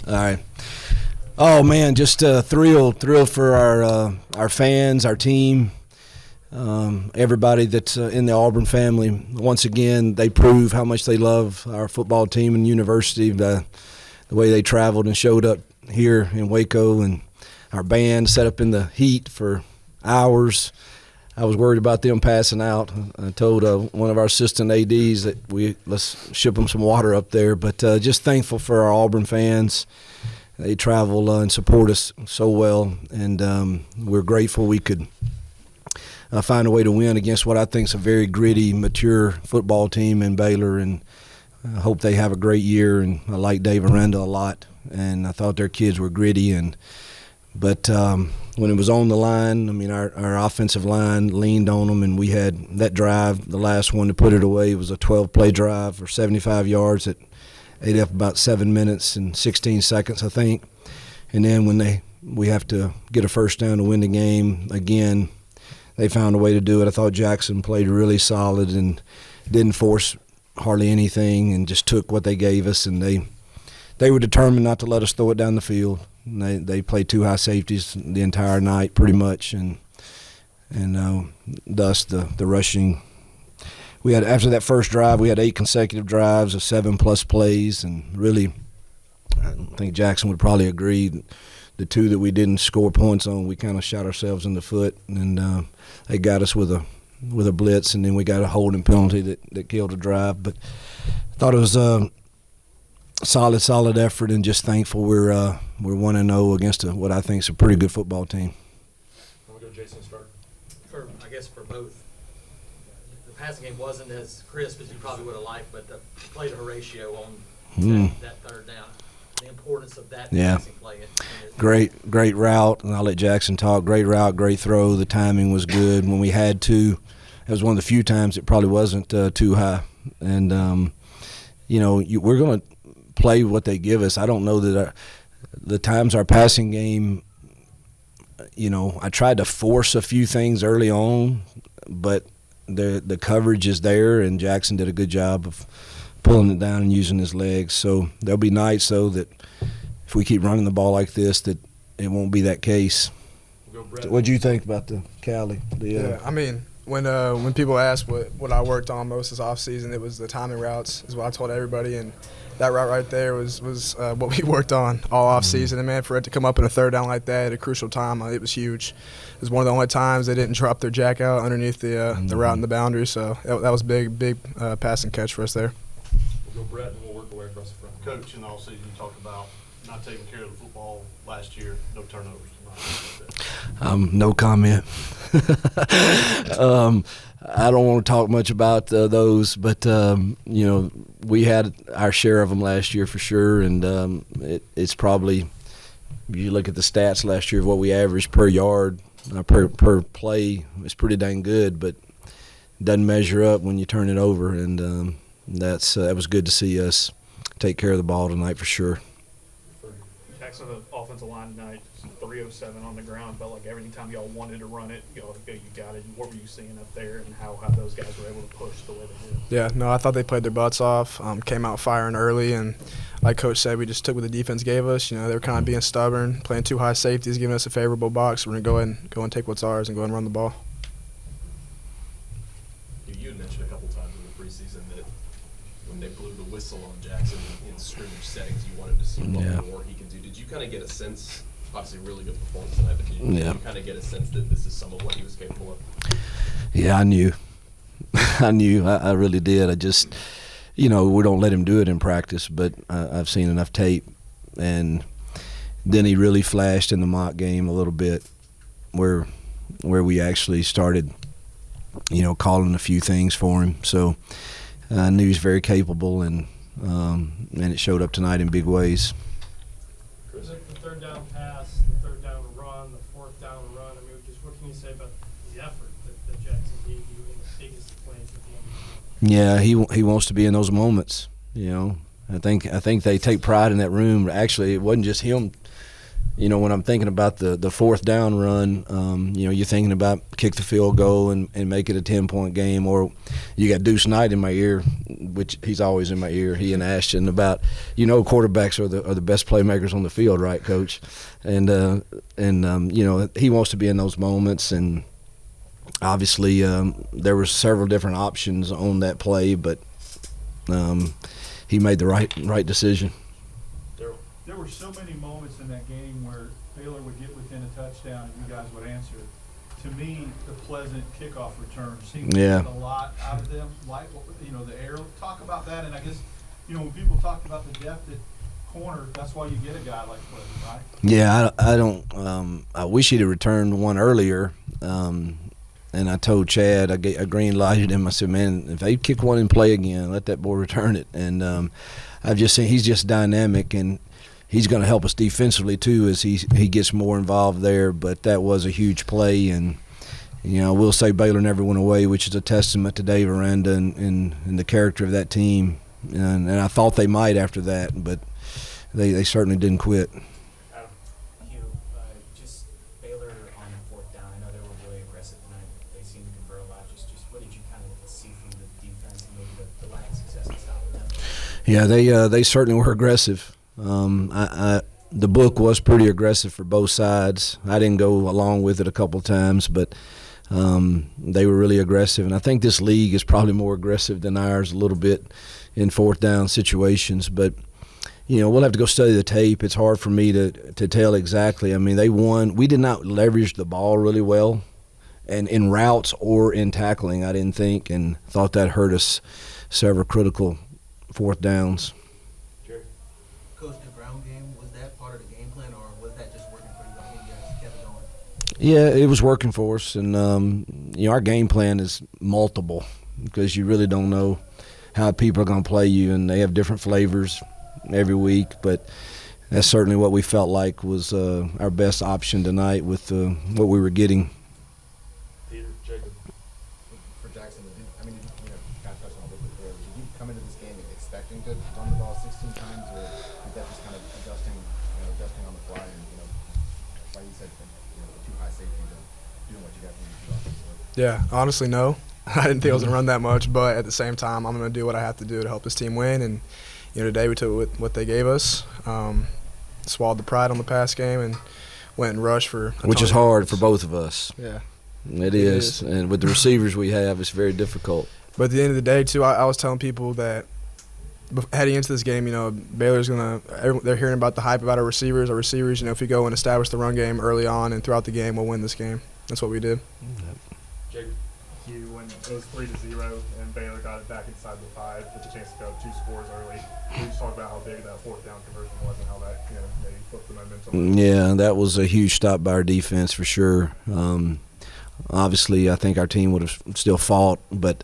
All right. Oh man, just thrilled for our fans, our team, everybody that's in the Auburn family. Once again, they prove how much they love our football team and university. The way they traveled and showed up here in Waco, and our band set up in the heat for hours. I was worried about them passing out. I told one of our assistant ADs that let's ship them some water up there. But just thankful for our Auburn fans. They travel and support us so well, and we're grateful we could find a way to win against what I think is a very gritty, mature football team in Baylor. And I hope they have a great year. And I like Dave Aranda a lot, and I thought their kids were gritty. But when it was on the line, I mean, our offensive line leaned on them, and we had that drive, the last one to put it away. It was a 12-play drive for 75 yards that ate up about 7 minutes and 16 seconds, I think. And then when we have to get a first down to win the game, again, they found a way to do it. I thought Jackson played really solid and didn't force hardly anything and just took what they gave us, and they were determined not to let us throw it down the field. And they played two high safeties the entire night pretty much, and thus the rushing. We had, after that first drive, we had 8 consecutive drives of 7+ plays, and really I think Jackson would probably agree. The 2 that we didn't score points on, we kind of shot ourselves in the foot, and they got us with a blitz, and then we got a holding penalty that killed the drive. But I thought it was a solid effort, and just thankful we're 1-0 against what I think is a pretty good football team. I'm gonna go Jason start. I guess for both. The passing game wasn't as crisp as you probably would have liked, but the play to Horatio on that third down, the importance of that passing play. Great route, and I'll let Jackson talk. Great route, great throw. The timing was good when we had to. It was one of the few times it probably wasn't too high. And, we're going to play what they give us. I don't know that the times our passing game, I tried to force a few things early on, but the coverage is there, and Jackson did a good job of pulling it down and using his legs. So there'll be nights, though, that if we keep running the ball like this, that it won't be that case. What do you think about the Cali? I mean, when people ask what I worked on most this offseason, it was the timing routes is what I told everybody, and that route right there was what we worked on all offseason. And, man, for it to come up in a third down like that at a crucial time, it was huge. It was one of the only times they didn't drop their jack out underneath the route and the boundary, so that was big pass and catch for us there. We'll go Brett, and we'll work away across the front. Coach, in the offseason, you talked about not taking care of the football last year, no turnovers. No comment. I don't want to talk much about those, but we had our share of them last year for sure, and it's probably, you look at the stats last year of what we averaged per yard, per play, it's pretty dang good, but doesn't measure up when you turn it over, and that was good to see us take care of the ball tonight for sure. Jackson, the offensive line tonight, 307 on the ground. Felt like every time y'all wanted to run it, you got it. What were you seeing up there, and how those guys were able to push the way they did? Yeah, no, I thought they played their butts off, came out firing early, and like Coach said, we just took what the defense gave us. They were kind of being stubborn, playing two high safeties, giving us a favorable box. We're going to go and take what's ours and go and run the ball. You had mentioned a couple times in the preseason that when they blew the whistle on Jackson in scrimmage settings, you wanted to see what more he can do. Did you kind of get a sense, obviously really good performance tonight, but did you kind of get a sense that this is some of what he was capable of? Yeah, I knew. I really did. I just, we don't let him do it in practice, but I've seen enough tape. And then he really flashed in the mock game a little bit where we actually started, calling a few things for him. So I knew he was very capable, and it showed up tonight in big ways. Was it the third down pass, the third down run, the fourth down run? I mean, just what can you say about the effort that Jackson gave you in the biggest plays at the end of the game? Yeah, he wants to be in those moments. I think they take pride in that room. Actually, it wasn't just him when I'm thinking about the fourth down run, you're thinking about kick the field goal and make it a 10-point game, or you got Deuce Knight in my ear, which he's always in my ear, he and Ashton, about, quarterbacks are the best playmakers on the field, right, Coach? And he wants to be in those moments, and obviously there were several different options on that play, but he made the right decision. There were so many moments in that game where Baylor would get within a touchdown and you guys would answer. To me, the pleasant kickoff return seemed to get a lot out of them. Like, the arrow. Talk about that. And I guess, when people talk about the depth at corner, that's why you get a guy like Pleasant, right? Yeah, I don't. I wish he'd have returned one earlier. And I told Chad, I green lighted him. I said, man, if they kick one and play again, let that boy return it. And I've just seen he's just dynamic, and he's going to help us defensively too as he gets more involved there. But that was a huge play, and we'll say Baylor never went away, which is a testament to Dave Aranda and the character of that team. And I thought they might after that, but they certainly didn't quit. Hugh, just Baylor on the fourth down. I know they were really aggressive tonight. They seemed to convert a lot. Just what did you kind of see from the defense and maybe the lack of success in stopping them? Yeah, they certainly were aggressive. The book was pretty aggressive for both sides. I didn't go along with it a couple of times, but they were really aggressive. And I think this league is probably more aggressive than ours a little bit in fourth down situations. But, we'll have to go study the tape. It's hard for me to tell exactly. I mean, they won. We did not leverage the ball really well, and in routes or in tackling, I didn't think, and thought that hurt us several critical fourth downs. Coach, the ground game, was that part of the game plan, or was that just working for you guys and you guys kept it going? Yeah, it was working for us, and our game plan is multiple because you really don't know how people are going to play you, and they have different flavors every week. But that's certainly what we felt like was our best option tonight with what we were getting. Peter, Jacob. For Jackson, kind of touched on it before. Did you come into this game expecting to run the ball 16 times, or was that just kind of adjusting on the fly, and like you said, from the two high safeties and doing what you got to do offensively? Yeah, honestly, no. I didn't think I was going to run that much, but at the same time, I'm going to do what I have to do to help this team win. And today we took what they gave us, swallowed the pride on the pass game, and went and rushed for which is hard for both of us. Yeah, it is. And with the receivers we have, it's very difficult. But at the end of the day, too, I was telling people that heading into this game, Baylor's they're hearing about the hype about our receivers. Our receivers, if we go and establish the run game early on and throughout the game, we'll win this game. That's what we did. Jacob. Hugh, when it was 3-0 and Baylor got it back inside the 5 with a chance to go 2 scores early. Can you just talk about how big that fourth down conversion was and how that maybe flipped the momentum? Yeah, that was a huge stop by our defense for sure. Obviously, I think our team would have still fought, but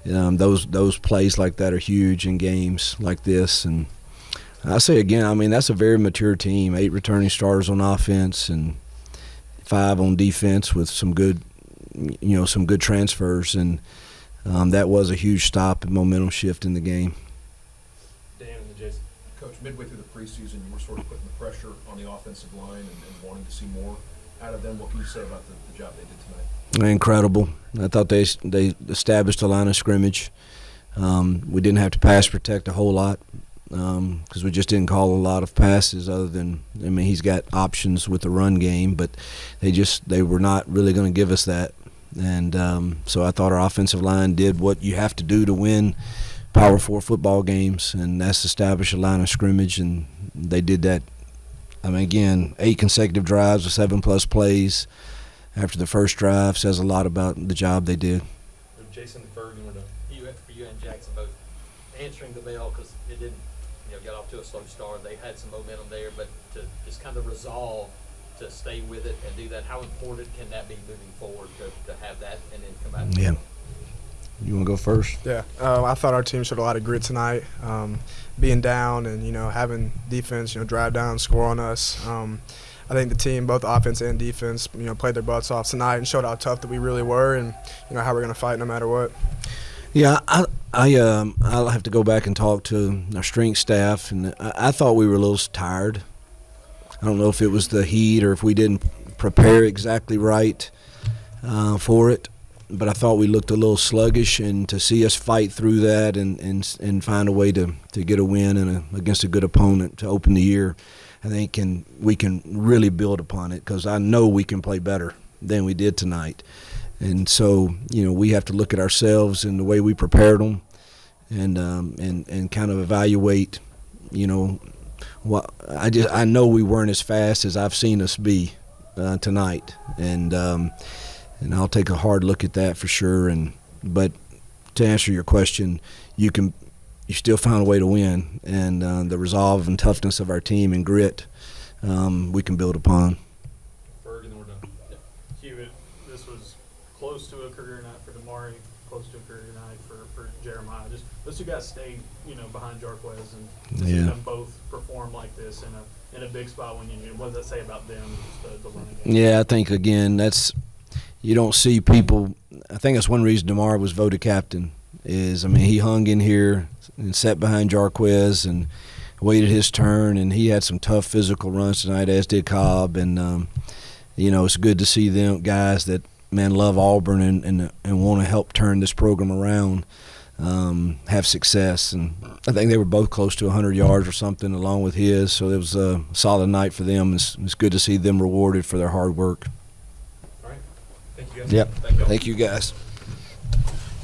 those plays like that are huge in games like this. And I say again, that's a very mature team. 8 returning starters on offense and 5 on defense with some good transfers, and that was a huge stop and momentum shift in the game. Dan and Jason. Coach, midway through the preseason, you were sort of putting the pressure on the offensive line and wanting to see more out of them. What can you say about the job they did tonight? Incredible. I thought they established a line of scrimmage. We didn't have to pass protect a whole lot because we just didn't call a lot of passes other than, he's got options with the run game, but they were not really going to give us that. And so I thought our offensive line did what you have to do to win Power 4 football games, and that's establish a line of scrimmage, and they did that. 8 consecutive drives with 7+ plays after the first drive says a lot about the job they did. Jason, for you and Jackson both answering the bell, because it didn't get off to a slow start. They had some momentum there, but to just kind of resolve to stay with it and do that, how important can that be moving forward to have that and then come out? Yeah. You want to go first? Yeah. I thought our team showed a lot of grit tonight, being down and, having defense, drive down and score on us. I think the team, both offense and defense, played their butts off tonight and showed how tough that we really were and, how we're going to fight no matter what. Yeah, I'll have to go back and talk to our strength staff, and I thought we were a little tired. I don't know if it was the heat or if we didn't prepare exactly right for it, but I thought we looked a little sluggish, and to see us fight through that and find a way to get a win against a good opponent to open the year, I think we can really build upon it, because I know we can play better than we did tonight. And so, we have to look at ourselves and the way we prepared them, and kind of evaluate, what I know we weren't as fast as I've seen us be tonight, and I'll take a hard look at that for sure. But to answer your question, you still found a way to win, and the resolve and toughness of our team and grit we can build upon. Ferg, and then we're done. Hugh, this was close to a career night for Damari, close to a career night for Jeremiah. Just those two guys stayed, behind Jarquez, and to see them both perform like this in a big spot. What does that say about them, just the running game? Yeah, I think again you don't see people. I think that's one reason Damari was voted captain. He hung in here and sat behind Jarquez and waited his turn, and he had some tough physical runs tonight, as did Cobb. And it's good to see them guys that love Auburn and want to help turn this program around, have success. And I think they were both close to 100 yards or something along with his, so it was a solid night for them. It's good to see them rewarded for their hard work. All right. Thank you guys. Yep. Thank you guys.